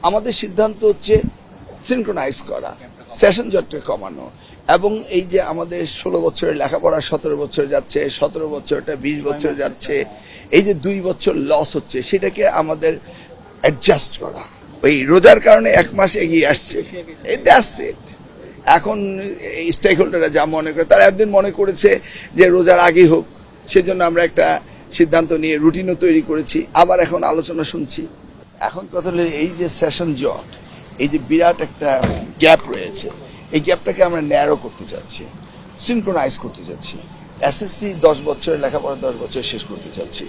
আমাদের সিদ্ধান্ত হচ্ছে সিনক্রোনাইজ করা, সেশন জটকে কমানো, এবং এই যে আমাদের 16 বছরের লেখাপড়া 17 বছর যাচ্ছে, 17 বছরটা 20 বছর যাচ্ছে, এই যে 2 বছর লস হচ্ছে সেটাকে আমাদের অ্যাডজাস্ট করা। ওই রোজার কারণে 1 মাস এগিয়ে আসছে, দ্যাটস ইট। এখন স্টেক হোল্ডাররা যা মনে করে, তারা একদিন মনে করেছে যে রোজার আগেই হোক, সেজন্য আমরা একটা সিদ্ধান্ত নিয়ে রুটিনও তৈরি করেছি, আবার এখন আলোচনা শুনছি। এখন কথা হলো এই যে সেশন জট, এই যে বিরাট একটা গ্যাপ রয়েছে, এই গ্যাপটাকে আমরা ন্যারো করতে চাচ্ছি, সিনক্রোনাইজ করতে চাচ্ছি। এসএসসি 10 বছরের লেখাপড়া 10 বছর শেষ করতে চাচ্ছি,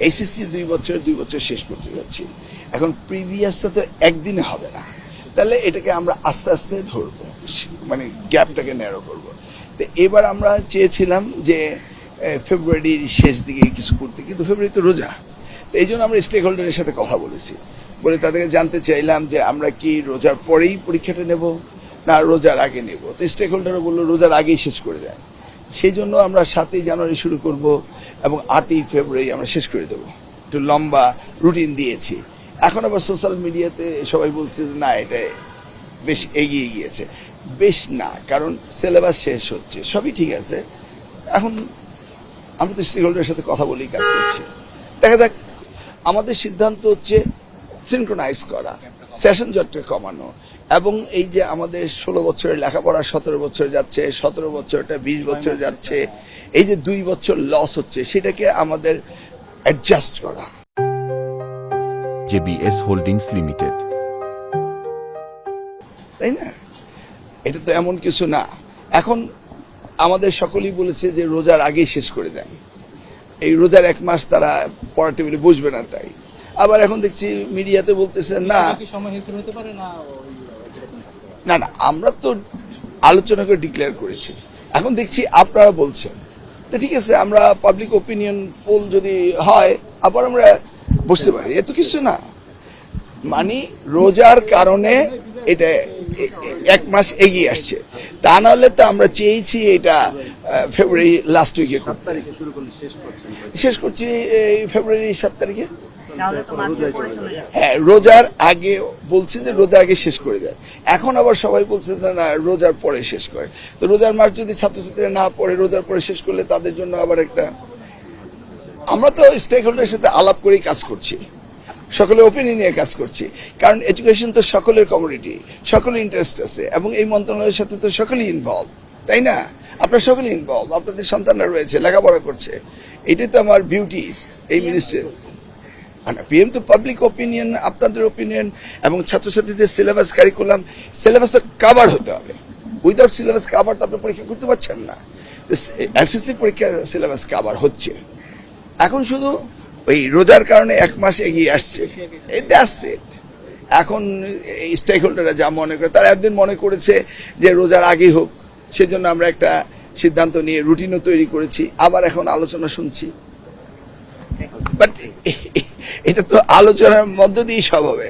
এইচএসসি 2 বছর শেষ করতে চাচ্ছি। এখন প্রিভিয়াসটা তো একদিনে হবে না, তাহলে এটাকে আমরা আস্তে আস্তে ধরবো, মানে গ্যাপটাকে ন্যারো করবো। তো এবার আমরা চেয়েছিলাম যে ফেব্রুয়ারির শেষ দিকে কিছু করতে, কিন্তু ফেব্রুয়ারি তো রোজা। তো এই জন্য আমরা স্টেক হোল্ডারের সাথে কথা বলেছি, বলে তাদেরকে জানতে চাইলাম যে আমরা কি রোজার পরেই পরীক্ষাটা নেব না রোজার আগে নেব। তো স্টেক হোল্ডাররা বললো রোজার আগেই শেষ করে দেন। সেই জন্য আমরা 7ই জানুয়ারি শুরু করব এবং 8ই ফেব্রুয়ারি আমরা শেষ করে দেবো। একটু লম্বা রুটিন দিয়েছি। এখন আবার সোশ্যাল মিডিয়াতে সবাই বলছে যে না, এটা বেশ এগিয়ে গিয়েছে। বেশ না, কারণ সিলেবাস শেষ হচ্ছে, সবই ঠিক আছে। এখন আমরা তো স্টেক হোল্ডারের সাথে কথা বলেই কাজ করছি, দেখা যাক। আমাদের সিদ্ধান্ত হচ্ছে সিনক্রোনাইজ করা, সেশন জটকে কমানো, এবং এই যে আমাদের 16 বছরের লেখাপড়া 17 বছর যাচ্ছে, 17 বছরটা 20 বছর যাচ্ছে, এই যে 2 বছর লস হচ্ছে সেটাকে আমাদের অ্যাডজাস্ট করা। জেবিএস হোল্ডিংস লিমিটেড, তাই না? এটা তো এমন কিছু না। এখন আমাদের সকলেই বলেছে যে রোজার আগেই শেষ করে দেন, এই রোজার 1 মাস তারা পড়ার টেবিলে বসবে না। তাই আবার এখন দেখছি মিডিয়াতে বলতেছে না না না, আমরা তো আলোচনা করে ডিক্লেয়ার করেছি। এখন দেখছি আপনারা বলছেন, তো ঠিক আছে, আমরা পাবলিক ওপিনিয়ন পোল যদি হয় আবার আমরা বসতে পারি, এত কিছু না। মানে রোজার কারণে এটা 1 মাস এগিয়ে আসছে, তা নাহলে তো আমরা চেয়েছি এটা ফেব্রুয়ারি লাস্ট উইকে করতে। শেষ করছি এই ফেব্রুয়ারি 7 তারিখে। হ্যাঁ, রোজার আগে বলছে যে রোজার আগে শেষ করে দেয়। এখন আবার সবাই বলছে যে না, রোজার পরে শেষ করে। তো রোজার মাস যদি ছাত্রছাত্রীরা না পড়ে, রোজার পরে শেষ করলে তাদের জন্য আবার একটা। আমরা তো স্টেক হোল্ডারের সাথে আলাপ করেই কাজ করছি, সকলের ওপিনিয়ন নিয়ে কাজ করছি, কারণ এডুকেশন তো সকলের কমিউনিটি, সকলের ইন্টারেস্ট আছে, এবং এই মন্ত্রণালয়ের সাথে তো সকলেই ইনভলভ, তাই না? আপনারা সকলেই ইনভলভ, আপনাদের সন্তানরা রয়েছে, লেখাপড়া করছে। এটাই তো আমার বিউটিস এই মিনিস্ট্রি। পিএম তো পাবলিক ওপিনিয়ন, আপনাদের ওপিনিয়ন, এবং ছাত্রছাত্রীদের সিলেবাস, কারিকুলাম, সিলেবাস তো কাভার হতে হবে। উইদাউট সিলেবাস কাভার তো আপনি পরীক্ষা করতে পারছেন না। এসএসসি পরীক্ষা সিলেবাস কাভার হচ্ছে। এখন শুধু ওই রোজার কারণে 1 মাস এগিয়ে আসছে, দ্যাটস ইট। এখন স্টেক হোল্ডাররা যা মনে করে, তারা একদিন মনে করেছে যে রোজার আগেই হোক, সেজন্য আমরা একটা সিদ্ধান্ত নিয়ে রুটিনও তৈরি করেছি, আবার এখন আলোচনা শুনছি। বাট এটা তো আলোচনার মধ্য দিয়েই সব হবে।